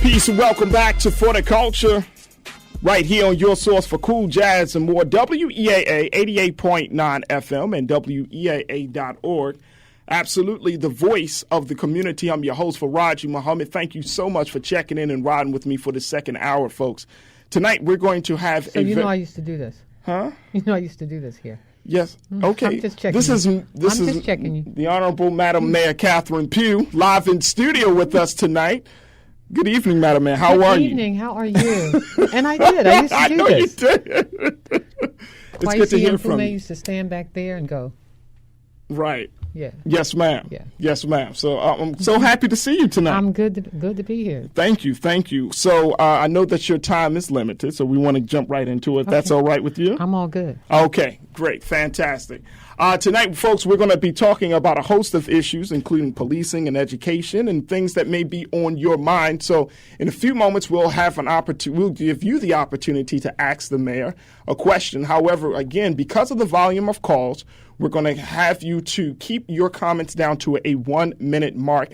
Peace and welcome back to For the Culture, right here on your source for cool jazz and more, WEAA 88.9 FM and WEAA.org. Absolutely the voice of the community. I'm your host, Farajii Muhammad. Thank you so much for checking in and riding with me for the second hour, folks. Tonight we're going to have So you know I used to do this. Huh? You know I used to do this here. Yes. Okay. I'm just checking. This is just checking you. The Honorable Madam Mayor Catherine Pugh, live in studio with us tonight. Good evening, Madam Mayor. How are you? Good evening. How are you? And I did. I used to do this. I know you did. It's good to hear from you. I used to stand back there and go. Right. Yeah. Yes, ma'am. Yeah. Yes, ma'am. So I'm so happy to see you tonight. I'm good to be here. Thank you. Thank you. So I know that your time is limited, so we want to jump right into it. If that's all right with you? I'm all good. Okay. Great. Fantastic. Tonight, folks, we're going to be talking about a host of issues, including policing and education and things that may be on your mind. So in a few moments, we'll have an opportunity. We'll give you the opportunity to ask the mayor a question. However, again, because of the volume of calls, we're going to have you to keep your comments down to a 1-minute mark.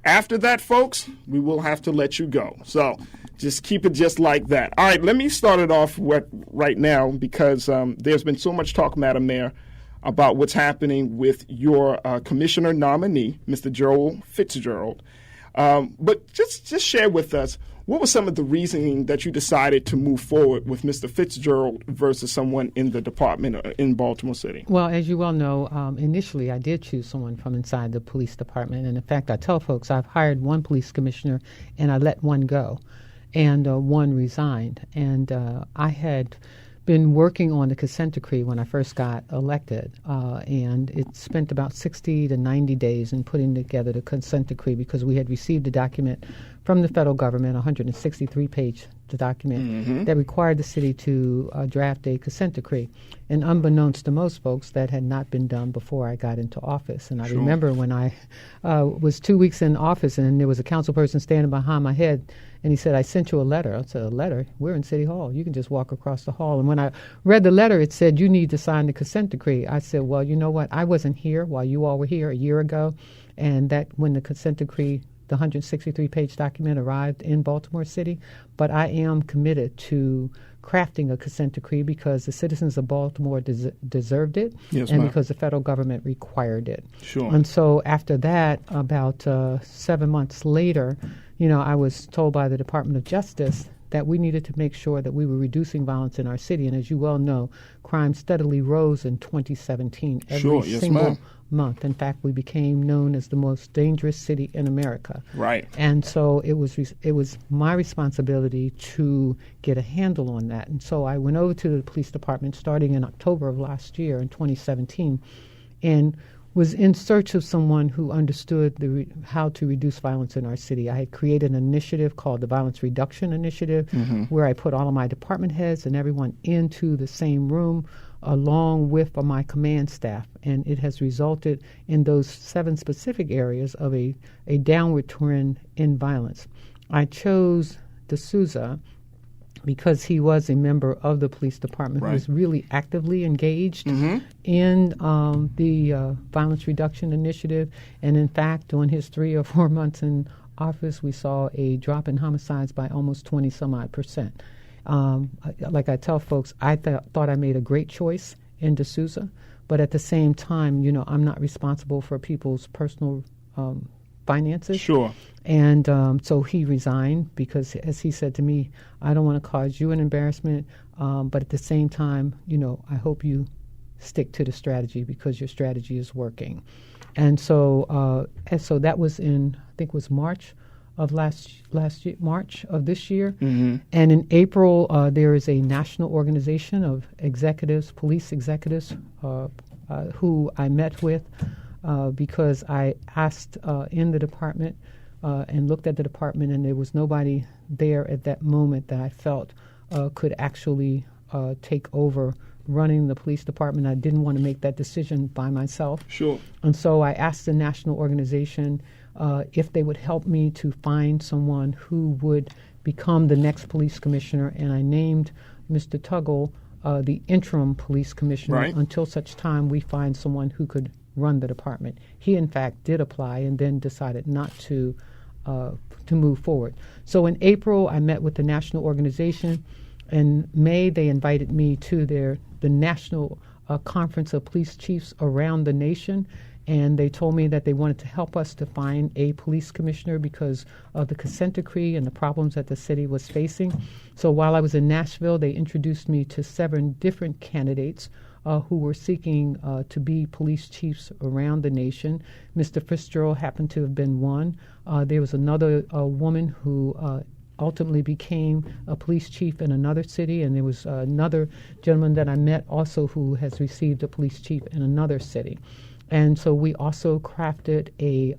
After that, folks, we will have to let you go. So just keep it just like that. All right, let me start it off right now because there's been so much talk, Madam Mayor, about what's happening with your commissioner nominee, Mr. Joel Fitzgerald. But just share with us, what was some of the reasoning that you decided to move forward with Mr. Fitzgerald versus someone in the department in Baltimore City? Well, as you well know, initially I did choose someone from inside the police department. And in fact, I tell folks I've hired one police commissioner and I let one go and one resigned. And I had been working on the consent decree when I first got elected, and it spent about 60 to 90 days in putting together the consent decree because we had received a document from the federal government, a 163-page document that required the city to draft a consent decree. And unbeknownst to most folks, that had not been done before I got into office. And I remember when I was 2 weeks in office and there was a council person standing behind my head and he said, I sent you a letter. I said, a letter? We're in City Hall. You can just walk across the hall. And when I read the letter, it said, you need to sign the consent decree. I said, well, you know what? I wasn't here while you all were here a year ago. And that when the consent decree, the 163-page document arrived in Baltimore City. But I am committed to crafting a consent decree because the citizens of Baltimore deserved it, yes, and ma'am. Because the federal government required it. Sure. And so after that, about 7 months later, I was told by the Department of Justice that we needed to make sure that we were reducing violence in our city. And as you well know, crime steadily rose in 2017 every single month. In fact, we became known as the most dangerous city in America. Right. And so it was my responsibility to get a handle on that. And so I went over to the police department starting in October of last year in 2017 and was in search of someone who understood how to reduce violence in our city. I had created an initiative called the Violence Reduction Initiative, where I put all of my department heads and everyone into the same room along with my command staff. And it has resulted in those 7 specific areas of a downward trend in violence. I chose D'Souza because he was a member of the police department who was really actively engaged in the Violence Reduction Initiative. And in fact, during his 3 or 4 months in office, we saw a drop in homicides by almost 20-some-odd%. Like I tell folks, I thought I made a great choice in D'Souza, but at the same time, I'm not responsible for people's personal finances. Sure. And so he resigned because, as he said to me, I don't want to cause you an embarrassment, but at the same time, I hope you stick to the strategy because your strategy is working. And so that was in, I think it was March of last year, March of this year. And in April, there is a national organization of executives, police executives, who I met with because I asked in the department and looked at the department, and there was nobody there at that moment that I felt could actually take over running the police department. I didn't want to make that decision by myself. Sure. And so I asked the national organization if they would help me to find someone who would become the next police commissioner, and I named Mr. Tuggle the interim police commissioner until such time we find someone who could run the department. He, in fact, did apply and then decided not to to move forward. So in April, I met with the national organization. In May, they invited me to the national conference of police chiefs around the nation, and they told me that they wanted to help us to find a police commissioner because of the consent decree and the problems that the city was facing. So while I was in Nashville, they introduced me to 7 different candidates who were seeking to be police chiefs around the nation. Mr. Fitzgerald happened to have been one. There was another woman who ultimately became a police chief in another city, and there was another gentleman that I met also who has received a police chief in another city. And so we also crafted a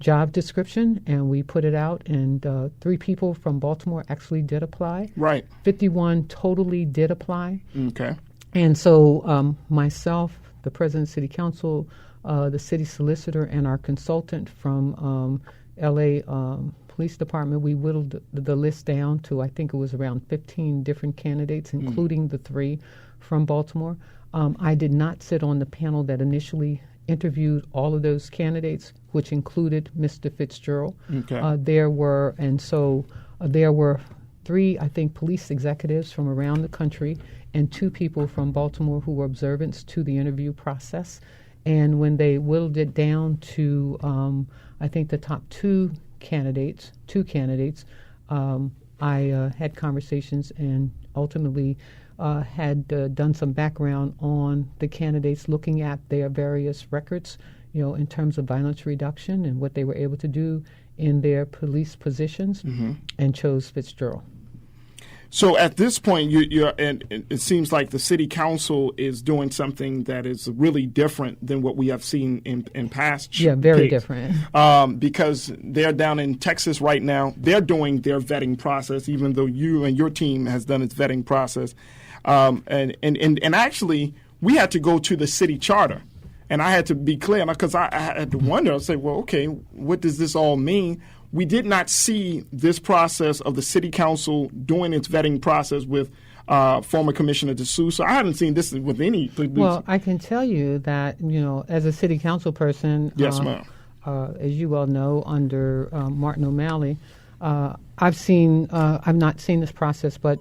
job description, and we put it out, and 3 people from Baltimore actually did apply. Right. 51 totally did apply. Okay. And so myself, the president of City Council, the city solicitor, and our consultant from L.A. Police Department, we whittled the list down to, I think it was around 15 different candidates, including the 3 from Baltimore. I did not sit on the panel that initially interviewed all of those candidates, which included Mr. Fitzgerald. Okay. There were 3, I think, police executives from around the country and 2 people from Baltimore who were observants to the interview process. And when they whittled it down to, I think, the top 2 candidates, I had conversations and ultimately had done some background on the candidates, looking at their various records, in terms of violence reduction and what they were able to do in their police positions, and chose Fitzgerald. So at this point, and it seems like the city council is doing something that is really different than what we have seen in past. Yeah, very different. Because they're down in Texas right now. They're doing their vetting process, even though you and your team has done its vetting process. And actually, we had to go to the city charter. And I had to be clear, because I had to wonder, I said, well, okay, what does this all mean? We did not see this process of the city council doing its vetting process with former Commissioner D'Souza. I haven't seen this with any. Well, I can tell you that, as a city council person, yes, ma'am. As you well know, under Martin O'Malley, I've not seen this process, but,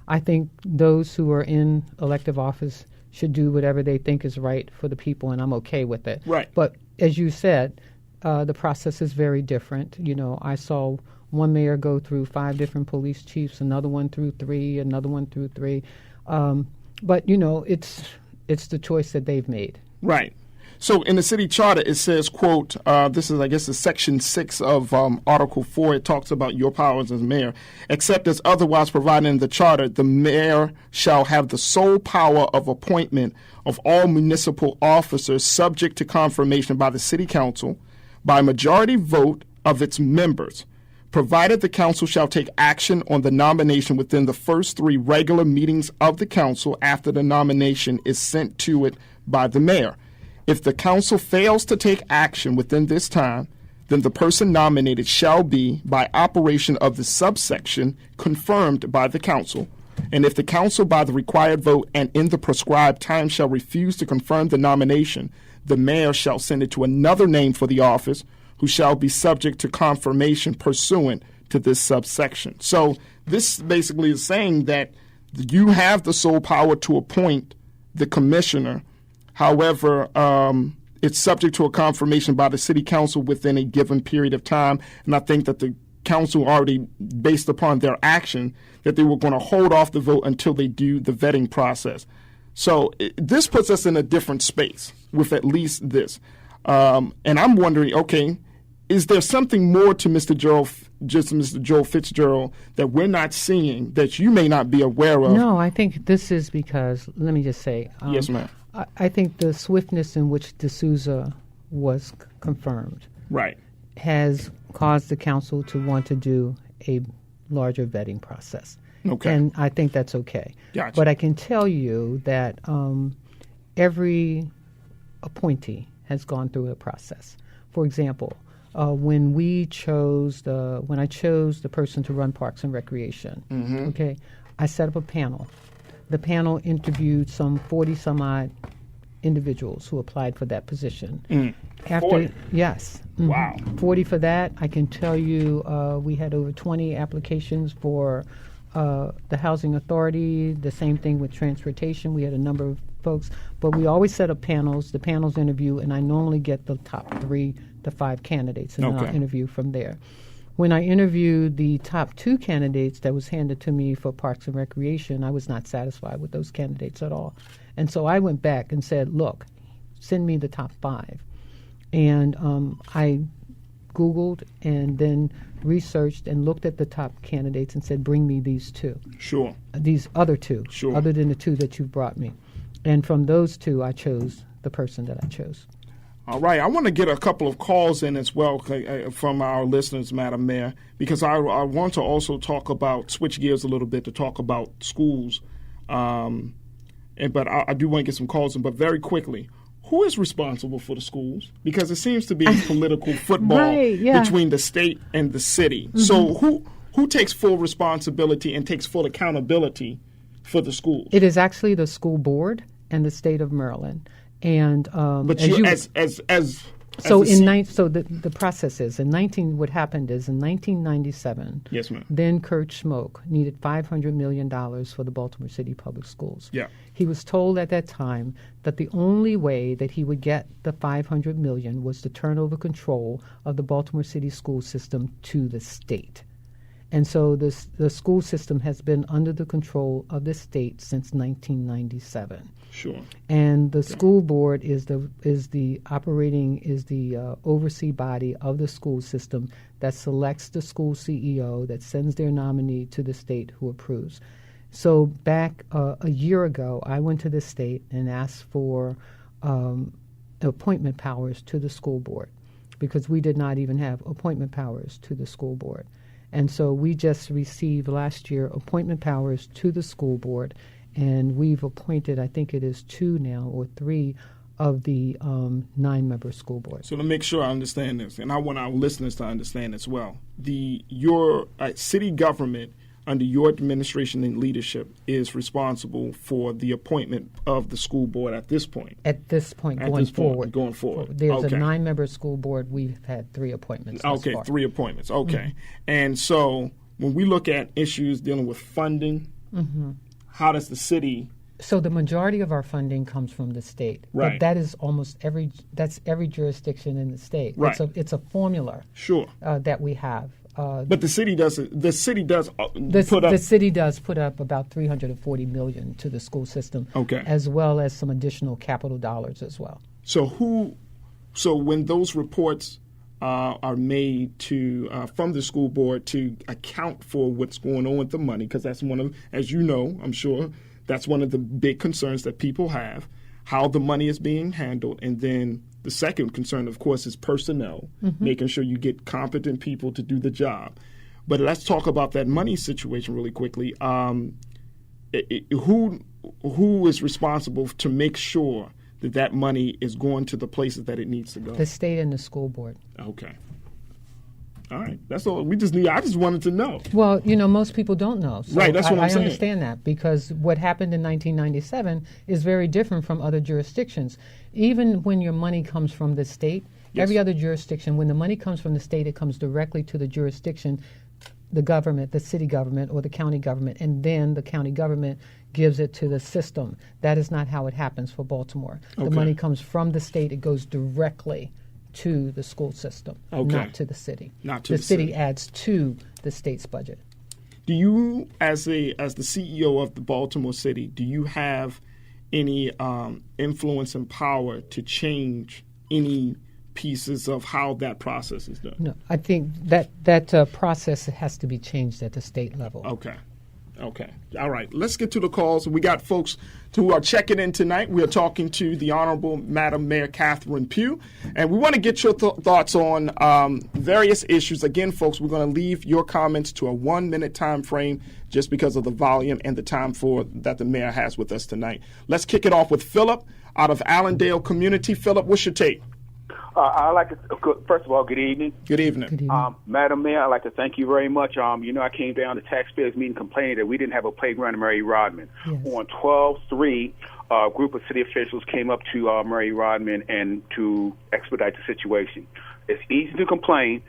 I think those who are in elective office should do whatever they think is right for the people, and I'm okay with it. Right. But as you said, the process is very different. I saw one mayor go through 5 different police chiefs, another one through 3, another one through 3. But, it's the choice that they've made. Right. So in the city charter, it says, quote, this is, I guess, section 6 of Article 4. It talks about your powers as mayor. Except as otherwise provided in the charter, the mayor shall have the sole power of appointment of all municipal officers subject to confirmation by the city council by majority vote of its members, provided the council shall take action on the nomination within the first 3 regular meetings of the council after the nomination is sent to it by the mayor. If the council fails to take action within this time, then the person nominated shall be, by operation of the subsection, confirmed by the council. And if the council, by the required vote and in the prescribed time, shall refuse to confirm the nomination, the mayor shall send it to another name for the office, who shall be subject to confirmation pursuant to this subsection. So this basically is saying that you have the sole power to appoint the commissioner. However, it's subject to a confirmation by the city council within a given period of time. And I think that the council already, based upon their action, that they were going to hold off the vote until they do the vetting process. So this puts us in a different space with at least this. And I'm wondering, okay, is there something more to Mr. Joel Fitzgerald that we're not seeing that you may not be aware of? No, I think this is because, let me just say. Yes, ma'am. I think the swiftness in which D'Souza was confirmed has caused the council to want to do a larger vetting process. Okay. And I think that's okay. Gotcha. But I can tell you that every appointee has gone through a process. For example, when I chose the person to run Parks and Recreation, okay, I set up a panel. The panel interviewed some 40 some odd individuals who applied for that position. 40? Yes. Wow. 40 for that. I can tell you we had over 20 applications for the Housing Authority, the same thing with transportation. We had a number of folks, but we always set up panels. The panels interview, and I normally get the top 3 to 5 candidates, and then I'll interview from there. When I interviewed the top 2 candidates that was handed to me for Parks and Recreation, I was not satisfied with those candidates at all. And so I went back and said, look, send me the top 5. And I Googled and then researched and looked at the top candidates and said, bring me these 2. Sure. These other 2, sure, other than the 2 that you brought me. And from those 2, I chose the person that I chose. All right. I want to get a couple of calls in as well from our listeners, Madam Mayor, because I want to also talk about, switch gears a little bit to talk about schools. But I do want to get some calls in. But very quickly, who is responsible for the schools? Because it seems to be political football between the state and the city. Mm-hmm. So who takes full responsibility and takes full accountability for the schools? It is actually the school board and the state of Maryland. And but the process is what happened is in 1997. Yes, ma'am. Then Kurt Schmoke needed $500 million for the Baltimore City Public Schools. Yeah. He was told at that time that the only way that he would get the $500 million was to turn over control of the Baltimore City school system to the state. And so the school system has been under the control of the state since 1997. Sure. And the school board is the oversee body of the school system that selects the school CEO, that sends their nominee to the state who approves. So back a year ago, I went to the state and asked for appointment powers to the school board because we did not even have appointment powers to the school board. And so we just received last year appointment powers to the school board, and we've appointed, I think it is 2 now or 3 of the 9-member school board. So to make sure I understand this, and I want our listeners to understand as well, your city government under your administration and leadership is responsible for the appointment of the school board at this point. Going forward. There's okay. a 9-member school board. We've had 3 appointments. Okay, 3 appointments. Okay. Mm-hmm. And so when we look at issues dealing with funding, mm-hmm. how does the city... So the majority of our funding comes from the state. Right. But that is that's every jurisdiction in the state. Right. It's a formula. Sure. That we have. But the city does put up. The city does put up about $340 million to the school system, okay, as well as some additional capital dollars as well. So when those reports are made from the school board to account for what's going on with the money, because that's one of, as you know, I'm sure that's one of the big concerns that people have, how the money is being handled, and then the second concern, of course, is personnel, mm-hmm. making sure you get competent people to do the job. But let's talk about that money situation really quickly. Who is responsible to make sure that money is going to the places that it needs to go? The state and the school board. Okay. All right. That's all we just need. I just wanted to know. Well, most people don't know. So right. That's what I'm saying. I understand that because what happened in 1997 is very different from other jurisdictions. Even when your money comes from the state, yes. Every other jurisdiction, when the money comes from the state, it comes directly to the jurisdiction, the government, the city government, or the county government, and then the county government gives it to the system. That is not how it happens for Baltimore. Okay. The money comes from the state. It goes directly to the school system, not to the city. The city adds to the state's budget. Do you, as the CEO of the Baltimore City, do you have any influence and power to change any pieces of how that process is done? No, I think that process has to be changed at the state level. Okay. All right. Let's get to the calls. We got folks who are checking in tonight. We are talking to the Honorable Madam Mayor Catherine Pugh, and we want to get your thoughts on various issues. Again, folks, we're going to leave your comments to a 1-minute time frame just because of the volume and the time that the mayor has with us tonight. Let's kick it off with Philip out of Allendale Community. Philip, what's your take? I'd like to, first of all, good evening. Good evening. Madam Mayor, I'd like to thank you very much. I came down to taxpayers meeting complaining that we didn't have a playground in Mary Rodman. Yes. On 12/3, a group of city officials came up to Murray Rodman and to expedite the situation. It's easy to complain,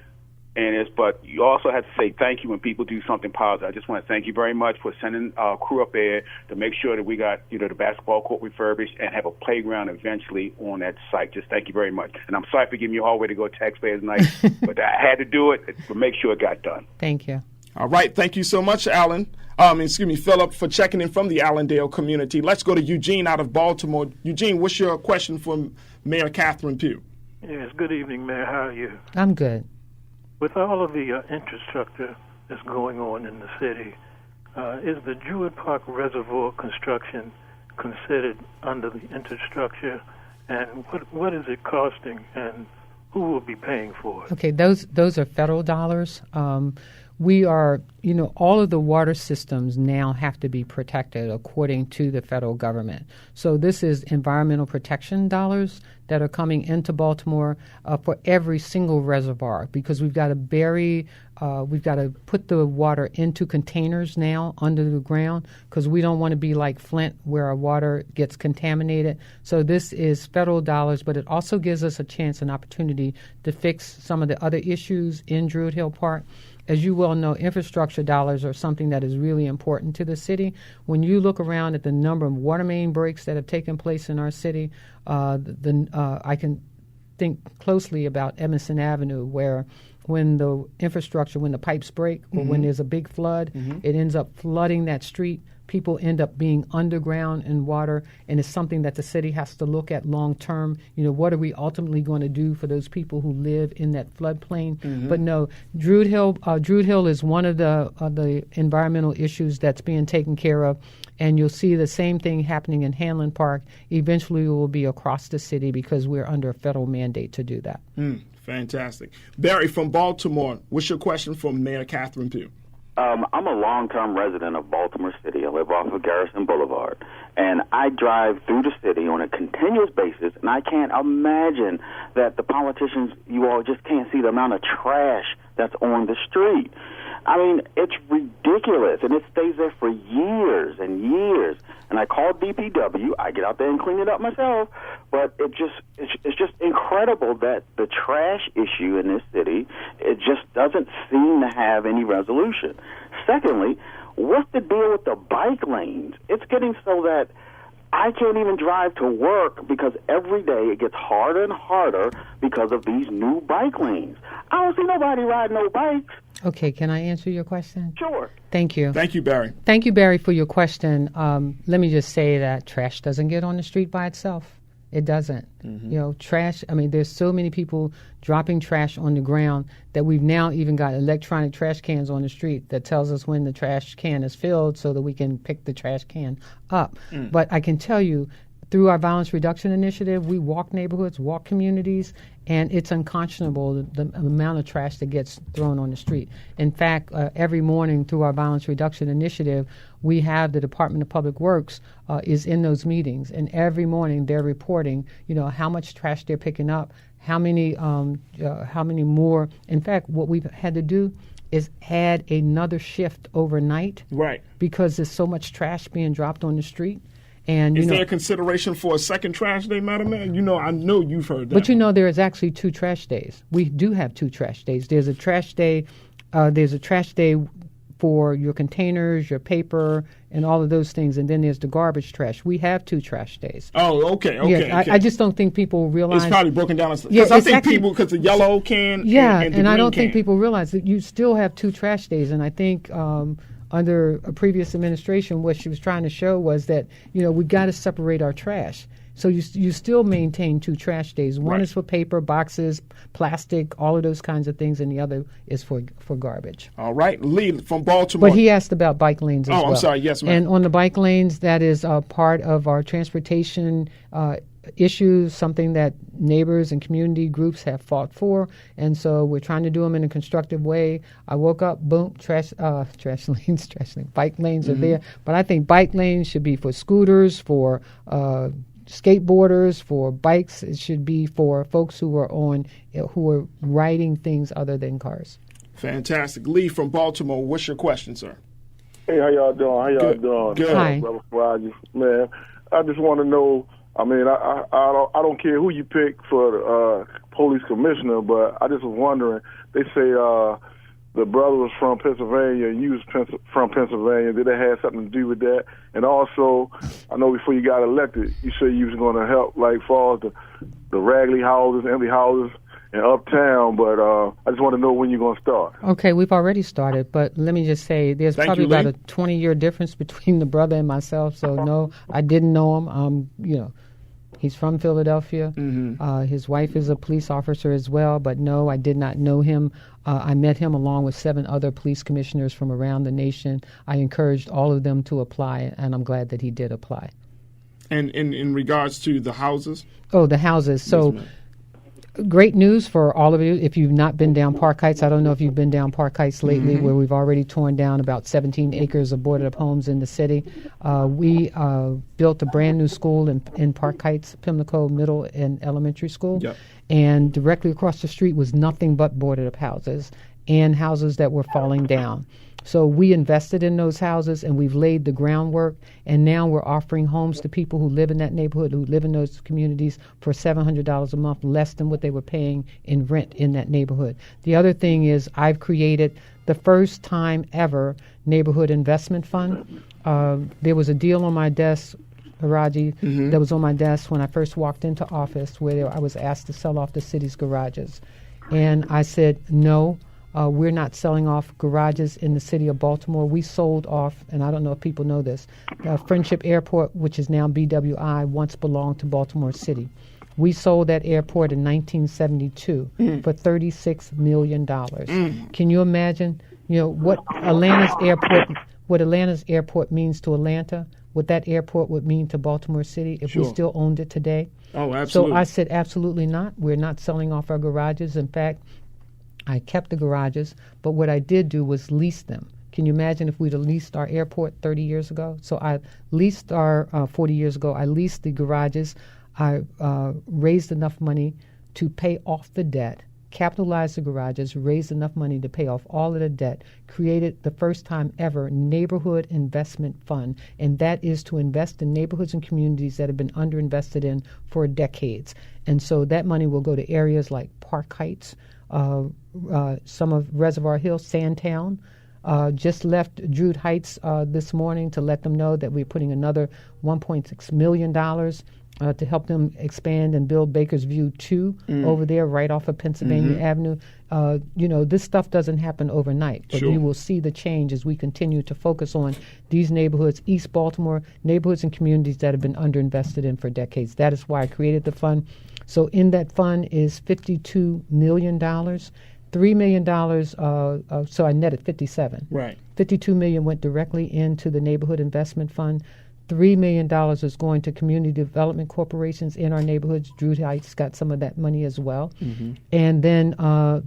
but you also have to say thank you when people do something positive. I just want to thank you very much for sending a crew up there to make sure that we got the basketball court refurbished and have a playground eventually on that site. Just thank you very much. And I'm sorry for giving you a hallway to go taxpayers night, but I had to do it to make sure it got done. Thank you. All right. Thank you so much, Philip, for checking in from the Allendale community. Let's go to Eugene out of Baltimore. Eugene, what's your question for Mayor Catherine Pugh? Yes, good evening, Mayor. How are you? I'm good. With all of the infrastructure that's going on in the city, is the Druid Park Reservoir construction considered under the infrastructure? And what is it costing, and who will be paying for it? Okay, those are federal dollars. We are, all of the water systems now have to be protected according to the federal government. So this is environmental protection dollars that are coming into Baltimore for every single reservoir, because we've got to put the water into containers now under the ground, because we don't want to be like Flint where our water gets contaminated. So this is federal dollars, but it also gives us a chance and opportunity to fix some of the other issues in Druid Hill Park. As you well know, infrastructure dollars are something that is really important to the city. When you look around at the number of water main breaks that have taken place in our city, I can think closely about Emerson Avenue, where when the pipes break or when there's a big flood, it ends up flooding that street. People end up being underground in water, and it's something that the city has to look at long term. What are we ultimately going to do for those people who live in that floodplain? But no, Druid Hill is one of the environmental issues that's being taken care of, and you'll see the same thing happening in Hanlon Park. Eventually, it will be across the city because we're under a federal mandate to do that. Fantastic. Barry from Baltimore, what's your question for Mayor Catherine Pugh? I'm a long-term resident of Baltimore City. I live off of Garrison Boulevard, and I drive through the city on a continuous basis, and I can't imagine that the politicians, you all just can't see the amount of trash that's on the street. I mean, it's ridiculous, and it stays there for years and years. And I call DPW. I get out there and clean it up myself. But it's just incredible that the trash issue in this city, it just doesn't seem to have any resolution. Secondly, what's the deal with the bike lanes? It's getting so that I can't even drive to work because every day it gets harder and harder because of these new bike lanes. I don't see nobody riding no bikes. Okay, can I answer your question? Sure. Thank you. Thank you, Barry. Thank you, Barry, for your question. Let me just say that trash doesn't get on the street by itself. It doesn't. Trash, there's so many people dropping trash on the ground that we've now even got electronic trash cans on the street that tells us when the trash can is filled so that we can pick the trash can up. But I can tell you, through our violence reduction initiative, we walk neighborhoods, walk communities, and it's unconscionable the amount of trash that gets thrown on the street. In fact, every morning through our violence reduction initiative, we have the Department of Public Works is in those meetings, and every morning they're reporting, how much trash they're picking up, how many more. In fact, what we've had to do is add another shift overnight, right? Because there's so much trash being dropped on the street. And, is there a consideration for a second trash day, Madam Mayor? I know you've heard that. But there is actually 2 trash days. We do have 2 trash days. There's a trash day. There's a trash day for your containers, your paper, and all of those things. And then there's the garbage trash. We have 2 trash days. Oh, okay. Yeah, I just don't think people realize. It's probably broken down. Because I think people, because the yellow can. Yeah, and I don't think people realize that you still have 2 trash days. And I think under a previous administration, what she was trying to show was that, we got to separate our trash. So you still maintain 2 trash days. One is for paper, boxes, plastic, all of those kinds of things, and the other is for garbage. All right. Lee from Baltimore. But he asked about bike lanes as well. Oh, I'm sorry. Yes, ma'am. And on the bike lanes, that is part of our transportation issues, something that neighbors and community groups have fought for, and so we're trying to do them in a constructive way. I woke up, boom, bike lanes are there, but I think bike lanes should be for scooters, for skateboarders, for bikes. It should be for folks who are riding things other than cars. Fantastic. Lee from Baltimore, what's your question, sir? Hey, how y'all doing? Good. Hi. Brother Farajii, man. I just want to know. I mean, I don't care who you pick for the police commissioner, but I just was wondering. They say the brother was from Pennsylvania and you was from Pennsylvania. Did it have something to do with that? And also, I know before you got elected, you said you was going to help, like, far as the raggedy houses, empty houses in Uptown, but I just want to know when you're going to start. Okay, we've already started, but let me just say there's probably about a 20-year difference between the brother and myself, so no, I didn't know him. He's from Philadelphia. Mm-hmm. His wife is a police officer as well, but no, I did not know him. I met him along with 7 other police commissioners from around the nation. I encouraged all of them to apply, and I'm glad that he did apply. And in regards to the houses? Oh, the houses. So great news for all of you. If you've not been down Park Heights, I don't know if you've been down Park Heights lately, where we've already torn down about 17 acres of boarded up homes in the city. We built a brand new school in Park Heights, Pimlico Middle and Elementary School. Yep. And directly across the street was nothing but boarded up houses and houses that were falling down. So we invested in those houses and we've laid the groundwork, and now we're offering homes to people who live in that neighborhood, who live in those communities for $700 a month, less than what they were paying in rent in that neighborhood. The other thing is I've created the first time ever neighborhood investment fund. There was a deal on my desk, Farajii, that was on my desk when I first walked into office, where I was asked to sell off the city's garages. And I said, no. We're not selling off garages in the city of Baltimore. We sold off, and I don't know if people know this, Friendship Airport, which is now BWI, once belonged to Baltimore City. We sold that airport in 1972 for $36 million. Can you imagine, what Atlanta's airport means to Atlanta, what that airport would mean to Baltimore City if we still owned it today? Oh, absolutely. So I said, absolutely not. We're not selling off our garages. In fact, I kept the garages, but what I did do was lease them. Can you imagine if we'd have leased our airport 30 years ago? So I leased our 40 years ago. I leased the garages. I raised enough money to pay off the debt, capitalized the garages, raised enough money to pay off all of the debt, created the first time ever neighborhood investment fund, and that is to invest in neighborhoods and communities that have been underinvested in for decades. And so that money will go to areas like Park Heights, some of Reservoir Hill, Sandtown. Just left Druid Heights this morning to let them know that we're putting another $1.6 million to help them expand and build Baker's View 2 over there right off of Pennsylvania Avenue. This stuff doesn't happen overnight, but you will see the change as we continue to focus on these neighborhoods, East Baltimore, neighborhoods and communities that have been underinvested in for decades. That is why I created the fund. So in that fund is $52 million. $3 million, so I netted 57. Right. $52 million went directly into the Neighborhood Investment Fund. $3 million is going to community development corporations in our neighborhoods. Druid Heights got some of that money as well. And then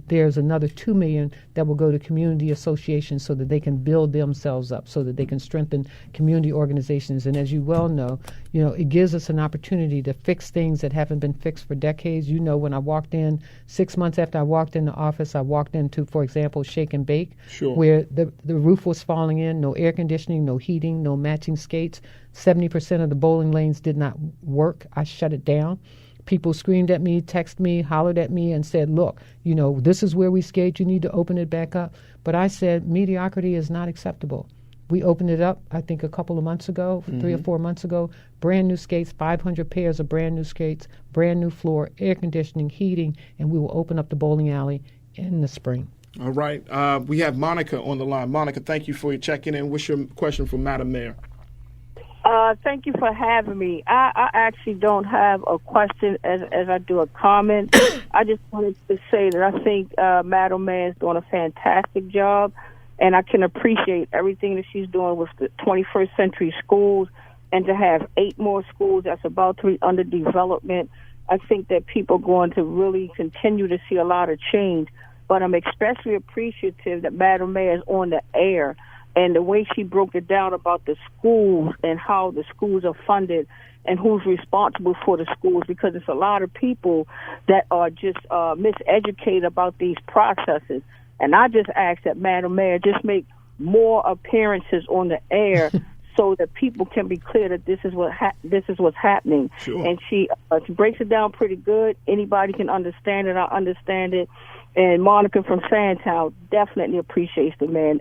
there's another $2 million that will go to community associations so that they can build themselves up, so that they can strengthen community organizations. And as you well know, it gives us an opportunity to fix things that haven't been fixed for decades. When I walked in, 6 months after I walked in the office, I walked into, for example, Shake and Bake, where the roof was falling in, no air conditioning, no heating, no matching skates. 70% of the bowling lanes did not work. I shut it down. People screamed at me, texted me, hollered at me, and said, look, this is where we skate. You need to open it back up. But I said, mediocrity is not acceptable. We opened it up, I think, a couple of months ago, 3 or 4 months ago. Brand new skates, 500 pairs of brand new skates, brand new floor, air conditioning, heating, and we will open up the bowling alley in the spring. All right. We have Monica on the line. Monica, thank you for your checking in. What's your question for Madam Mayor? Thank you for having me. I actually don't have a question as I do a comment. I just wanted to say that I think Madam Mayor is doing a fantastic job, and I can appreciate everything that she's doing with the 21st century schools, and to have 8 more schools that's about to be under development. I think that people are going to really continue to see a lot of change, but I'm especially appreciative that Madam Mayor is on the air. And the way she broke it down about the schools and how the schools are funded and who's responsible for the schools, because it's a lot of people that are just miseducated about these processes. And I just ask that Madam Mayor just make more appearances on the air so that people can be clear that this is what's happening. Sure. And she breaks it down pretty good. Anybody can understand it. I understand it. And Monica from Sandtown definitely appreciates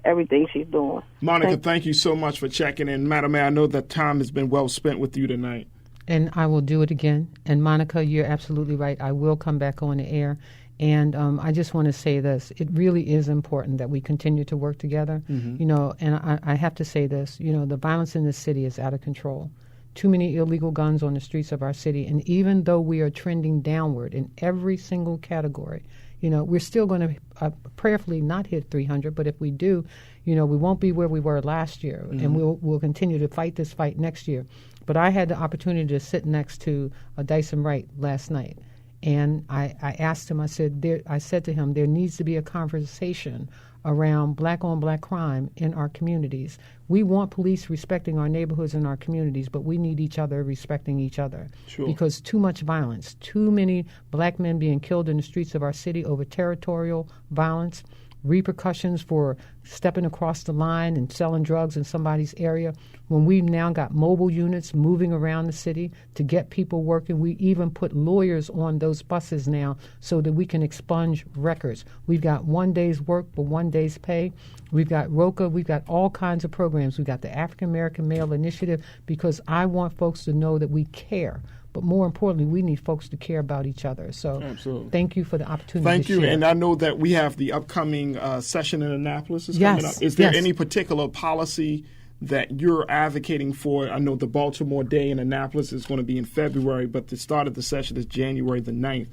everything she's doing. Monica, thank you so much for checking in. Madam Mayor, I know that time has been well spent with you tonight. And I will do it again. And Monica, you're absolutely right. I will come back on the air. And I just want to say this. It really is important that we continue to work together. You know, and I have to say this. You know, the violence in this city is out of control. Too many illegal guns on the streets of our city. And even though we are trending downward in every single category, you know, we're still going to prayerfully not hit 300. But if we do, you know, we won't be where we were last year. And we'll continue to fight this fight next year. But I had the opportunity to sit next to Dyson Wright last night. And I asked him, I said to him, there needs to be a conversation around black-on-black crime in our communities. We want police respecting our neighborhoods and our communities, but we need each other respecting each other. Sure. Because too much violence, too many black men being killed in the streets of our city over territorial violence, repercussions for stepping across the line and selling drugs in somebody's area. When we've now got mobile units moving around the city to get people working, we even put lawyers on those buses now so that we can expunge records. We've got 1 day's work for 1 day's pay. We've got ROCA. We've got all kinds of programs. We've got the African American Male Initiative, because I want folks to know that we care. But more importantly, we need folks to care about each other. So Absolutely. Thank you for the opportunity Thank to you. share. And I know that we have the upcoming session in Annapolis is coming up. Is there any particular policy that you're advocating for? I know the Baltimore Day in Annapolis is going to be in February, but the start of the session is January the 9th.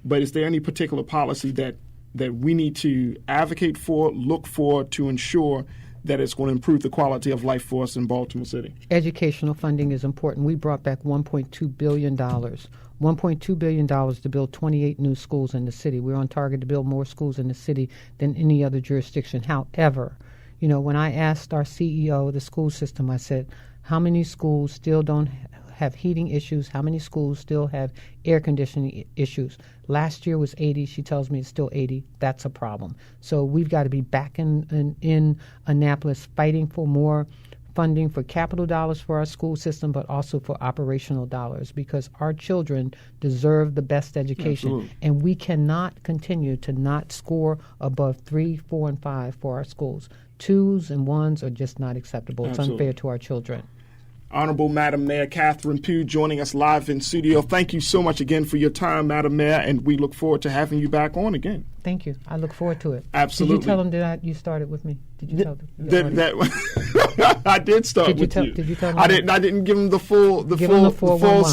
But is there any particular policy that we need to advocate for, look for, to ensure that it's going to improve the quality of life for us in Baltimore City? Educational funding is important. We brought back $1.2 billion. $1.2 billion to build 28 new schools in the city. We're on target to build more schools in the city than any other jurisdiction. However, you know, when I asked our CEO of the school system, I said, how many schools still don't have heating issues? How many schools still have air conditioning issues? Last year was 80. She tells me it's still 80. That's a problem. So we've got to be back in Annapolis fighting for more funding for capital dollars for our school system, but also for operational dollars, because our children deserve the best education. Absolutely. And we cannot continue to not score above 3, 4, and 5 for our schools. 2s and 1s are just not acceptable. Absolutely. It's unfair to our children. Honorable Madam Mayor Catherine Pugh joining us live in studio. Thank you so much again for your time, Madam Mayor, and we look forward to having you back on again. Thank you. I look forward to it. Absolutely. Did you tell them that you started with me? Did you tell them? I did start with you. Did you tell them? I didn't give them the full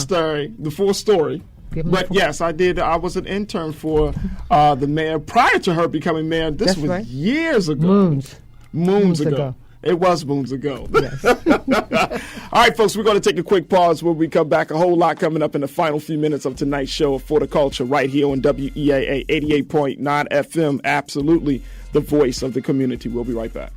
story. But yes, I did. I was an intern for the mayor prior to her becoming mayor. This was years ago. Moons ago. It was moons ago. Yes. All right, folks, we're going to take a quick pause. When we come back, a whole lot coming up in the final few minutes of tonight's show For the Culture right here on WEAA 88.9 FM. Absolutely the voice of the community. We'll be right back.